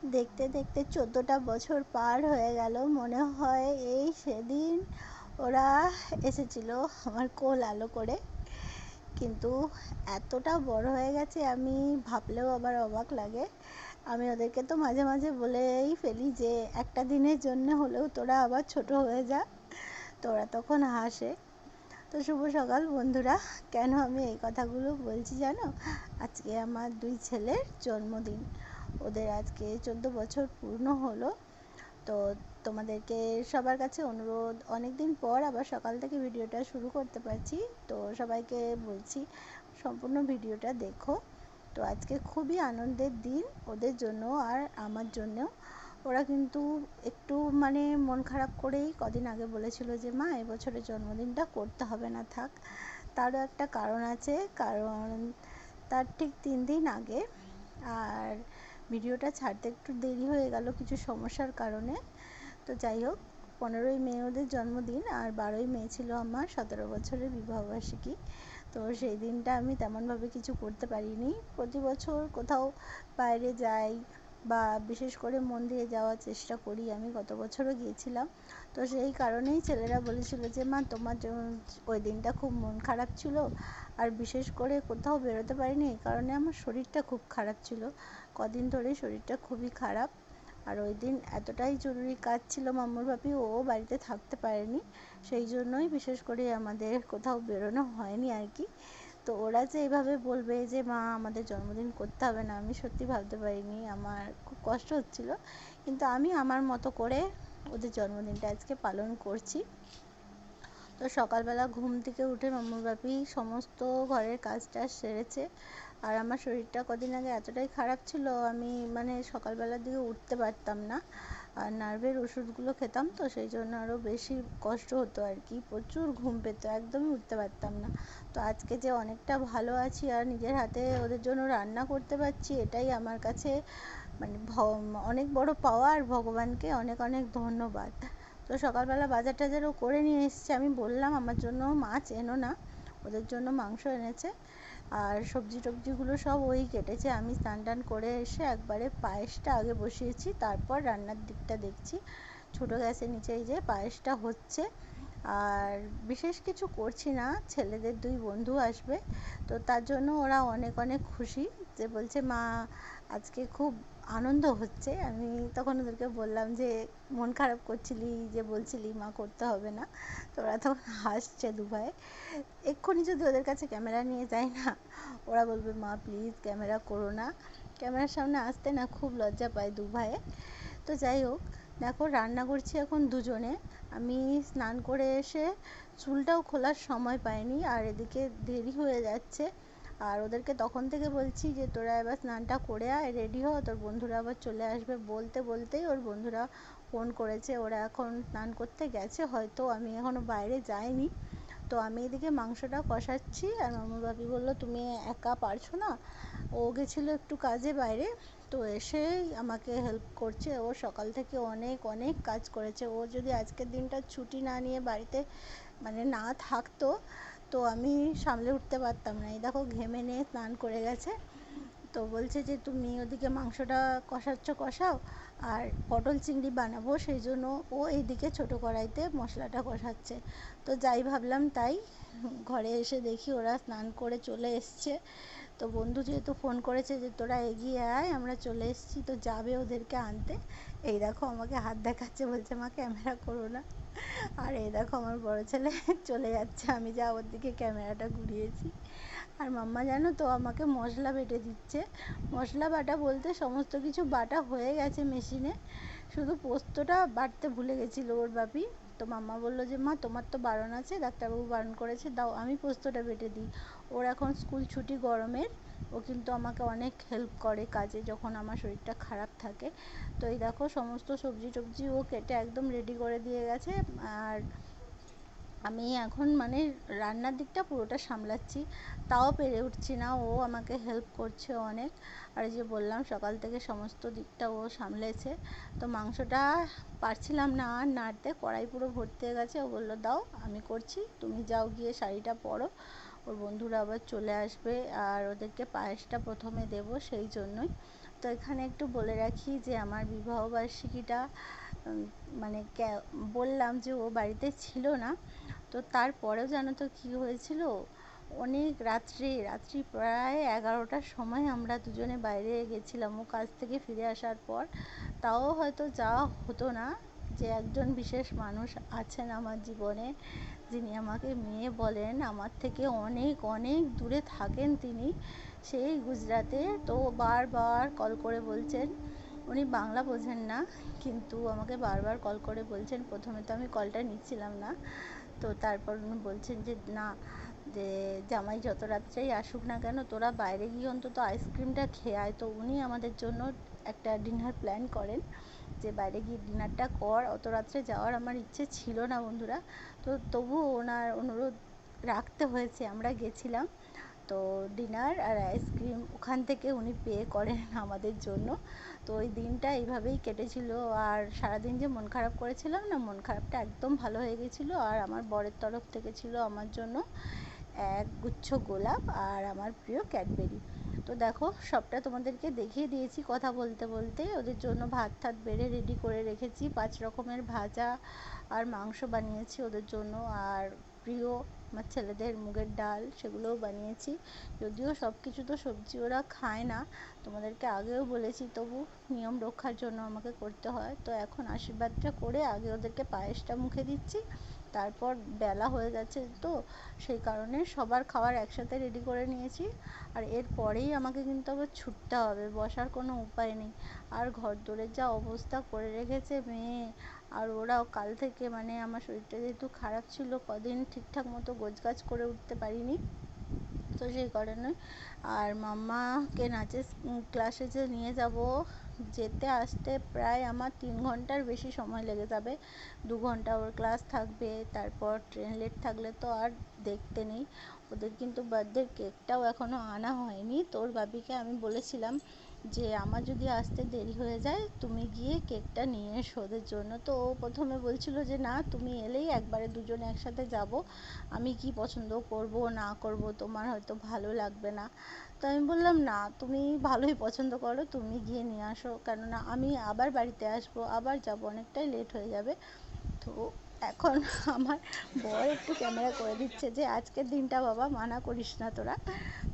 দেখতে দেখতে 14টা বছর পার হয়ে গেল। মনে হয় এই সেদিন ওরা এসেছিল আমার কোল আলো করে। কিন্তু এতটা বড় হয়ে গেছে, আমি ভাবলেও আবার অবাক লাগে। আমি ওদেরকে তো মাঝে মাঝে বলেই ফেলি যে একটা দিনের জন্য হলেও তোরা আবার ছোট হয়ে যা। তোরা তখন হাসে। তো শুভ সকাল বন্ধুরা। কেন আমি এই কথাগুলো বলছি জানো? আজকে আমার দুই ছেলের জন্মদিন। ওদের আজকে 14 বছর পূর্ণ হলো। তো তোমাদেরকে সবার কাছে অনুরোধ, অনেক দিন পর আবার সকাল থেকে ভিডিওটা শুরু করতে পারছি। তো সবাইকে বলছি সম্পূর্ণ ভিডিওটা দেখো। তো আজকে খুবই আনন্দের দিন ওদের জন্য আর আমার জন্যও। ওরা কিন্তু একটু মানে মন খারাপ করেই কদিন আগে বলেছিল যে মা এবছরের জন্মদিনটা করতে হবে না, থাক। তারও একটা কারণ আছে, কারণ তার ঠিক 3 দিন আগে আর ভিডিওটা ছাড়তে একটু দেরি হয়ে গেল কিছু সমস্যার কারণে। তো যাই হোক, 15ই মে ওদের জন্মদিন আর 12ই মে ছিল আমার 17 বছরের বিবাহবার্ষিকী। তো সেই দিনটা আমি তেমনভাবে কিছু করতে পারিনি। প্রতি বছর কোথাও বাইরে যাই বা বিশেষ করে মন্দিরে যাওয়ার চেষ্টা করি, আমি গত বছরও গিয়েছিলাম। তো সেই কারণেই ছেলেরা বলেছিল যে মা তোমার ওই দিনটা খুব মন খারাপ ছিল আর বিশেষ করে কোথাও বেরোতে পারিনি, এই কারণে আমার শরীরটা খুব খারাপ ছিল। কদিন ধরেই শরীরটা খুবই খারাপ। আর ওই দিন এতটাই জরুরি কাজ ছিল মাম্মুর ভাবি, ও বাড়িতে থাকতে পারেনি। সেই জন্যই বিশেষ করে আমাদের কোথাও বেরোনো হয়নি আর কি। তো ওরা যে এইভাবে বলবে যে মা আমাদের জন্মদিন করতে হবে না, আমি সত্যি ভাবতে পারিনি। আমার খুব কষ্ট হচ্ছিল, কিন্তু আমি আমার মতো করে ওদের জন্মদিনটা আজকে পালন করছি। তো সকালবেলা ঘুম থেকে উঠে মাম্মুর বাপি সমস্ত ঘরের কাজটা সেরেছে। আর আমার শরীরটা কদিন আগে এতটাই খারাপ ছিল, আমি মানে সকালবেলার দিকে উঠতে পারতাম না। আর নার্ভের ওষুধগুলো খেতাম, তো সেই জন্য আরও বেশি কষ্ট হতো আর কি। প্রচুর ঘুম পেতো, একদমই উঠতে পারতাম না। তো আজকে যে অনেকটা ভালো আছি আর নিজের হাতে ওদের জন্য রান্না করতে পারছি, এটাই আমার কাছে মানে অনেক বড় পাওয়া। আর ভগবানকে অনেক অনেক ধন্যবাদ। তো সকালবেলা বাজার টাজারও করে নিয়ে এসছে। আমি বললাম আমার জন্য মাছ এনো না, ওদের জন্য মাংস এনেছে। আর সবজি টবজিগুলো সব ওই কেটেছে। আমি স্নান টান করে এসে একবারে পায়েসটা আগে বসিয়েছি, তারপর রান্নার দিকটা দেখছি। ছোটো গ্যাসের নিচে এই যে পায়েসটা হচ্ছে। আর বিশেষ কিছু করছি না, ছেলেদের দুই বন্ধু আসবে, তো তার জন্য ওরা অনেক অনেক খুশি। যে বলছে মা আজকে খুব আনন্দ হচ্ছে। আমি তখন ওদেরকে বললাম যে মন খারাপ করছিলি, যে বলছিলি মা করতে হবে না। তো ওরা তখন হাসছে দু ভাই। এক্ষুনি যদি ওদের কাছে ক্যামেরা নিয়ে যাই না, ওরা বলবে মা প্লিজ ক্যামেরা করো না। ক্যামেরার সামনে আসতে না খুব লজ্জা পায় দু ভাইয়ে। তো যাই হোক, দেখো রান্না করছি এখন দুজনে। আমি স্নান করে এসে চুলটাও খোলার সময় পাইনি, আর এদিকে দেরি হয়ে যাচ্ছে। আর ওদেরকে তখন থেকে বলছি যে তোরা এবার স্নানটা করে আয়, রেডি হ, তোর বন্ধুরা আবার চলে আসবে। বলতে বলতেই ওর বন্ধুরা ফোন করেছে, ওরা এখন স্নান করতে গেছে হয়তো, আমি এখনও বাইরে যাইনি। তো আমি এদিকে মাংসটা কষাচ্ছি আর মামুর ভাবি বললো তুমি একা পারছো না। ও গেছিলো একটু কাজে বাইরে, তো এসেই আমাকে হেল্প করছে। ও সকাল থেকে অনেক অনেক কাজ করেছে। ও যদি আজকের দিনটা ছুটি না নিয়ে বাড়িতে মানে না থাকতো, তো আমি সামলে উঠতে পারতাম না। এই দেখো ঘেমে নিয়ে স্নান করে গেছে। তো বলছে যে তুমি ওদিকে মাংসটা কষাও, আর পটল চিংড়ি বানাবো, সেই জন্য ও এইদিকে ছোটো কড়াইতে মশলাটা কষাচ্ছে। তো যাই ভাবলাম তাই। ঘরে এসে দেখি ওরা স্নান করে চলে এসছে। তো বন্ধু যেহেতু ফোন করেছে যে তোরা এগিয়ে আয়, আমরা চলে এসেছি, তো যাবে ওদেরকে আনতে। এই দেখো আমাকে হাত দেখাচ্ছে, বলছে মা ক্যামেরা করো না। আর এই দেখো আমার বড় ছেলে চলে যাচ্ছে, আমি যা ওর দিকে ক্যামেরাটা ঘুরিয়েছি। আর মাম্মা জানো তো আমাকে মশলা বেটে দিচ্ছে। মশলা বাটা বলতে সমস্ত কিছু বাটা হয়ে গেছে মেশিনে, শুধু পোস্তটা বাটতে ভুলে গেছিলো ওর বাপি। তো মাম্মা বললো যে মা তোমার তো বারণ আছে, ডাক্তারবাবু বারণ করেছে, দাও আমি পোস্তটা বেটে দিই। ওর এখন স্কুল ছুটি গরমের। ও কিন্তু আমাকে অনেক হেল্প করে কাজে যখন আমার শরীরটা খারাপ থাকে। তো এই দেখো সমস্ত সবজি টবজি ও কেটে একদম রেডি করে দিয়ে গেছে। আর আমি এখন মানে রান্নার দিকটা পুরোটা সামলাচ্ছি, তাও পেরে উঠছি না। ও আমাকে হেল্প করছে অনেক। আর এই যে বললাম সকাল থেকে সমস্ত দিকটা ও সামলেছে। তো মাংসটা পারছিলাম না আর নাড়তে, কড়াই পুরো ভর্তি হয়ে গেছে। ও বললো দাও আমি করছি, তুমি যাও গিয়ে শাড়িটা পরো, ওর বন্ধুরা আবার চলে আসবে আর ওদেরকে পায়েসটা প্রথমে দেবো, সেই জন্যই। তো এখানে একটু বলে রাখি যে আমার বিবাহবার্ষিকীটা মানে বললাম যে ও বাড়িতে ছিল না, তো তারপরেও জানো তো কী হয়েছিল, অনেক রাত্রি প্রায় 11টার সময় আমরা দুজনে বাইরে গেছিলাম ও কাজ থেকে ফিরে আসার পর। তাও হয়তো যাওয়া হতো না, যে একজন বিশেষ মানুষ আছেন আমার জীবনে যিনি আমাকে মেয়ে বলেন, আমার থেকে অনেক অনেক দূরে থাকেন তিনি, সেই গুজরাটে। তো বারবার কল করে বলছেন, উনি বাংলা বোঝেন না কিন্তু আমাকে বারবার কল করে বলছেন, প্রথমে তো আমি কলটা নিচ্ছিলাম না, তো তারপর উনি বলছেন যে না, যে জামাই যত রাত্রেই আসুক না কেন তোরা বাইরে গিয়ে অন্তত আইসক্রিমটা খেয়ে আয়। তো উনি আমাদের জন্য একটা ডিনার প্ল্যান করেন, যে বাইরে গিয়ে ডিনারটা কর। অত রাত্রে যাওয়ার আমার ইচ্ছে ছিল না বন্ধুরা, তো তবুও ওনার অনুরোধ রাখতে হয়েছে, আমরা গেছিলাম। তো ডিনার আর আইসক্রিম ওখান থেকে উনি পে করেন আমাদের জন্য। তো ওই দিনটা এইভাবেই কেটেছিল। আর সারাদিন যে মন খারাপ করেছিলাম না, মন খারাপটা একদম ভালো হয়ে গেছিলো। আর আমার বরের তরফ থেকে ছিল আমার জন্য এক গুচ্ছ গোলাপ আর আমার প্রিয় ক্যাডবেরি। তো দেখো সবটা তোমাদেরকে দেখিয়ে দিয়েছি কথা বলতে বলতে। ওদের জন্য ভাত ঠাত বেড়ে রেডি করে রেখেছি, 5 রকমের ভাজা আর মাংস বানিয়েছি ওদের জন্য, আর প্রিয় আমার ছেলেদের মুগের ডাল সেগুলোও বানিয়েছি। যদিও সব কিছু তো সবজি ওরা খায় না, তোমাদেরকে আগেও বলেছি, তবু নিয়ম রক্ষার জন্য আমাকে করতে হয়। তো এখন আশীর্বাদটা করে আগে ওদেরকে পায়েসটা মুখে দিচ্ছি, তারপর বেলা হয়ে যাচ্ছে তো সেই কারণে সবার খাবার একসাথে রেডি করে নিয়েছি। আর এরপরেই আমাকে কিন্তু আবার ছুটতে হবে, বসার কোনো উপায় নেই। আর ঘর দোরের যা অবস্থা করে রেখেছে মেয়ে, আর ওরাও কাল থেকে, মানে আমার শরীরটা যেহেতু খারাপ ছিল কদিন ঠিকঠাক মতো গোছগাছ করে উঠতে পারিনি, তো সেই কারণে। আর মাম্মাকে নাচের ক্লাসে যে নিয়ে যাব, যেতে আসতে প্রায় আমার 3 ঘন্টার বেশি সময় লেগে যাবে। 2 ঘন্টা ওর ক্লাস থাকবে, তারপর ট্রেন লেট থাকলে তো আর দেখতে নেই। ওদের কিন্তু বার্থডের কেকটাও এখনও আনা হয়নি। তোর বাপিকে আমি বলেছিলাম যে আমার যদি আসতে দেরি হয়ে যায় তুমি গিয়ে কেকটা নিয়ে এসো ওদের জন্য। তো ও প্রথমে বলছিল যে না, তুমি এলেই একবারে দুজনে একসাথে যাব, আমি কি পছন্দ করব না করব তোমার হয়তো ভালো লাগবে না। তো আমি বললাম না, তুমি ভালোই পছন্দ করো, তুমি গিয়ে নিয়ে আসো, কেননা আমি আবার বাড়িতে আসবো, আবার যাব, অনেকটাই লেট হয়ে যাবে। তো এখন আমার বর একটু ক্যামেরা করে দিচ্ছে যে আজকের দিনটা বাবা মানা করিস না তোরা।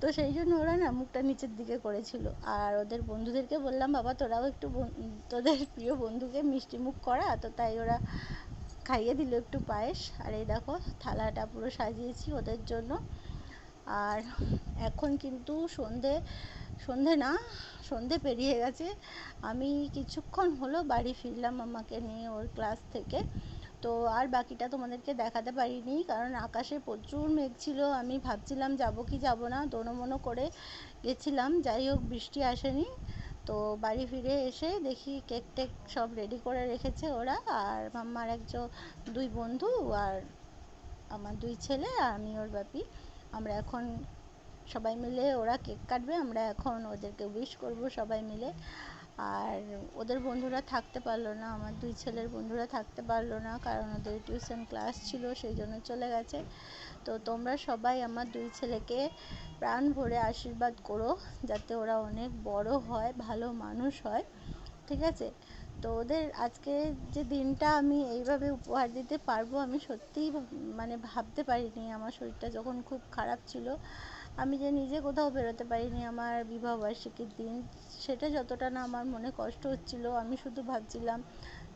তো সেই জন্য ওরা না মুখটা নিচের দিকে করেছিল। আর ওদের বন্ধুদেরকে বললাম বাবা তোরাও একটু তোদের প্রিয় বন্ধুকে মিষ্টি মুখ করা, তো তাই ওরা খাইয়ে দিল একটু পায়েস। আর এই দেখো থালাটা পুরো সাজিয়েছি ওদের জন্য। আর এখন কিন্তু সন্ধে না, সন্ধে পেরিয়ে গেছে। আমি কিছুক্ষণ হলো বাড়ি ফিরলাম আমাকে নিয়ে ওর ক্লাস থেকে। তো আর বাকিটা তোমাদেরকে দেখাতে পারিনি, কারণ আকাশে প্রচুর মেঘ ছিল। আমি ভাবছিলাম যাব কি যাব না, দোনো করে গেছিলাম, যাই হোক বৃষ্টি আসেনি। তো বাড়ি ফিরে এসে দেখি কেক টেক সব রেডি করে রেখেছে ওরা, আর মাম্মার দুই বন্ধু আর আমার 2 ছেলে আর আমি ওর বাপি। আমরা এখন সবাই মিলে, ওরা কেক কাটবে, আমরা এখন ওদেরকে উইশ করব সবাই মিলে। আর ওদের বন্ধুরা থাকতে পারলো না, আমার 2 ছেলের বন্ধুরা থাকতে পারলো না, কারণ ওদের টিউশন ক্লাস ছিল, সেই জন্য চলে গেছে। তো তোমরা সবাই আমার 2 ছেলেকে প্রাণ ভরে আশীর্বাদ করো, যাতে ওরা অনেক বড় হয়, ভালো মানুষ হয়, ঠিক আছে? তো ওদের আজকে যে দিনটা আমি এইভাবে উপহার দিতে পারবো, আমি সত্যিই মানে ভাবতে পারিনি। আমার শরীরটা যখন খুব খারাপ ছিল, আমি যে নিজে কোথাও বেরোতে পারিনি আমার বিবাহবার্ষিকীর দিন, সেটা যতটা না আমার মনে কষ্ট হচ্ছিল, আমি শুধু ভাবছিলাম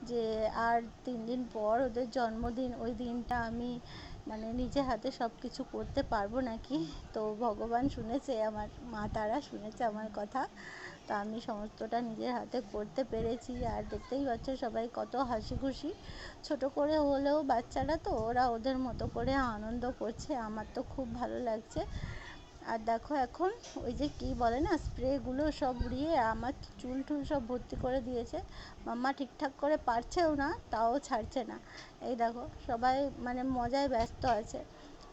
যে আর 3 দিন পর ওদের জন্মদিন, ওই দিনটা আমি মানে নিজে হাতে সব কিছু করতে পারবো নাকি। তো ভগবান শুনেছে, আমার মা তারা শুনেছে আমার কথা। তো আমি সমস্তটা নিজের হাতে করতে পেরেছি। আর দেখতেই পাচ্ছ সবাই কত হাসি খুশি, ছোট করে হলেও বাচ্চারা তো, ওরা ওদের মতো করে আনন্দ করছে, আমার তো খুব ভালো লাগছে। আর দেখো এখন ওই যে কি বলে না, স্প্রেগুলো সব উড়িয়ে আমার চুল টুল সব ভর্তি করে দিয়েছে। মাম্মা ঠিকঠাক করে পারছেও না, তাও ছাড়ছে না। এই দেখো সবাই মানে মজায় ব্যস্ত আছে।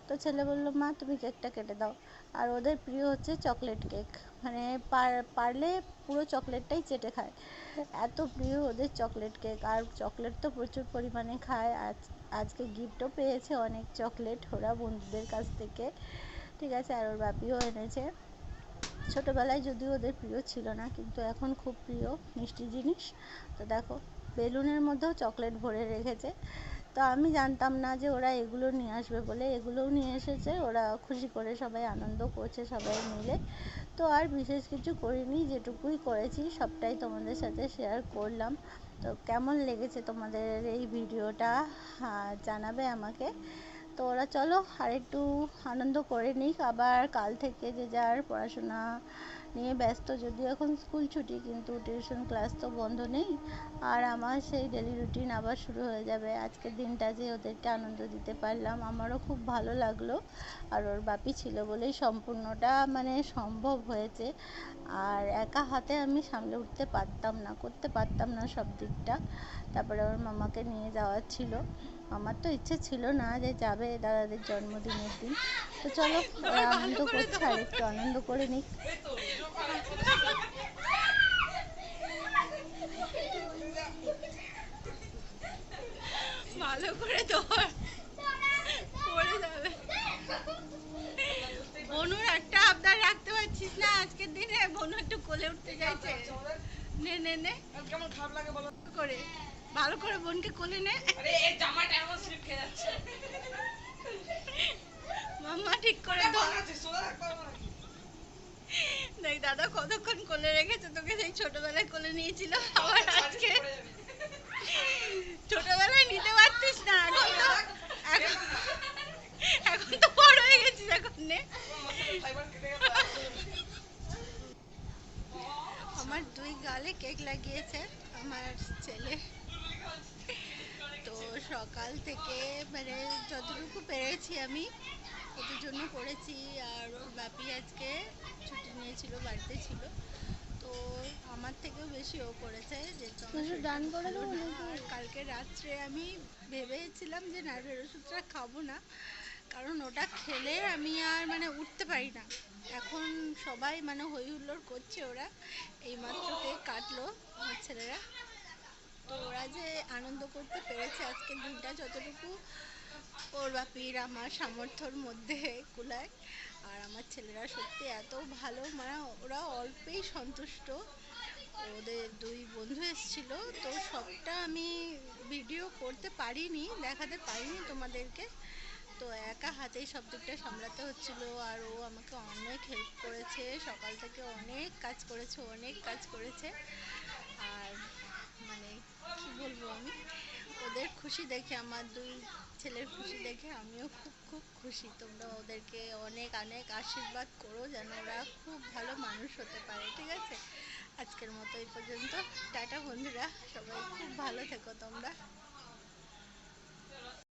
তো ছেলে বললো মা তুমি কেকটা কেটে দাও। আর ওদের প্রিয় হচ্ছে চকলেট কেক, মানে পারলে পুরো চকলেটটাই চেটে খায়, এত প্রিয় ওদের চকলেট কেক। আর চকলেট তো প্রচুর পরিমাণে খায়। আজকে গিফটও পেয়েছে অনেক চকলেট ওরা বন্ধুদের কাছ থেকে, ঠিক আছে? আর ওর বাপিও এনেছে। ছোটোবেলায় যদিও ওদের প্রিয় ছিল না, কিন্তু এখন খুব প্রিয় মিষ্টি জিনিস। তো দেখো, বেলুনের মধ্যেও চকলেট ভরে রেখেছে। তো আমি জানতাম না যে ওরা এগুলো নিয়ে আসবে বলে, এগুলোও নিয়ে এসেছে। ওরা খুশি করে সবাই আনন্দ করছে সবাই মিলে। তো আর বিশেষ কিছু করিনি, যেটুকুই করেছি সবটাই তোমাদের সাথে শেয়ার করলাম। তো কেমন লেগেছে তোমাদের এই ভিডিওটা জানাবে আমাকে। তো ওরা চলো আর একটু আনন্দ করে নিক, আবার কাল থেকে যে যার পড়াশোনা নিয়ে ব্যস্ত। যদিও এখন স্কুল ছুটি, কিন্তু টিউশন ক্লাস তো বন্ধ নেই। আর আমার সেই ডেলি রুটিন আবার শুরু হয়ে যাবে। আজকের দিনটা যে ওদেরকে আনন্দ দিতে পারলাম, আমারও খুব ভালো লাগলো। আর ওর বাপি ছিল বলেই সম্পূর্ণটা মানে সম্ভব হয়েছে। আর একা হাতে আমি সামলে উঠতে পারতাম না, করতে পারতাম না সব দিকটা। তারপরে ওর মামাকে নিয়ে যাওয়ার ছিল। আমার তো ইচ্ছে ছিল না যে যাবে দাদাদের জন্মদিনের দিন। তো চলো, ওরা আনন্দ করছে আর একটু আনন্দ করে নিক। ভালো করে ধর, পড়ে যাবে। বনুর একটা আবদার রাখতে পারছিস না আজকের দিনে? বনু একটু কোলে উঠতে চাইছে। নে নে নে, কেমন খারাপ লাগে বলো করে। ভালো করে বোনকে কোলে নে। আরে এই জামাটা এমন স্লিপ খেয়ে যাচ্ছে। মাম্মা ঠিক করে ধর। দেখ দাদা কতক্ষণ কোলে রেখেছে তোকে, সেই ছোটবেলায় কোলে নিয়েছিল, আবার আজকে ছোটবেলায় নিতে পারতিস না, এখন তো বড় হয়ে গেছিস, এখন নে। আমার 2 গালে কেক লাগিয়েছে আমার ছেলে। তো সকাল থেকে মানে যতটুকু পেরেছি আমি ওদের জন্য করেছি। আর ওর বাপি আজকে ছুটি নিয়েছিল, বাড়িতে ছিল। তো আমার থেকেও বেশি ও করেছে, যেহেতু আমার শরীরটা ভালো না। আর কালকে রাত্রে আমি ভেবেছিলাম যে নার্ভের ওষুধটা খাবো না, কারণ ওটা খেলে আমি আর মানে উঠতে পারি না। এখন সবাই মানে হই হুল্লোড় করছে, ওরা এইমাত্র কেক কাটলো আমার ছেলেরা। তো ওরা যে আনন্দ করতে পেরেছে আজকের দিনটা, যতটুকু ওর বাপির আমার সামর্থ্যর মধ্যে কুলায়। আর আমার ছেলেরা সত্যি এত ভালো, মানে ওরা অল্পেই সন্তুষ্ট। ওদের 2 বন্ধু এসেছিল, তো সবটা আমি ভিডিও করতে পারিনি, দেখাতে পারিনি তোমাদেরকে। তো একা হাতেই সব দিকটা সামলাতে হচ্ছিল। আর ও আমাকে অনেক হেল্প করেছে, সকাল থেকে অনেক কাজ করেছে, অনেক কাজ করেছে। আর মানে কি বলবো আমি, ওদের খুশি দেখে, আমার 2 ছেলের খুশি দেখে আমিও খুব খুব খুশি। তোমরা ওদেরকে অনেক অনেক আশীর্বাদ করো যেন ওরা খুব ভালো মানুষ হতে পারে, ঠিক আছে? আজকের মতো এই পর্যন্ত, টাটা বন্ধুরা, সবাই খুব ভালো থেকো তোমরা।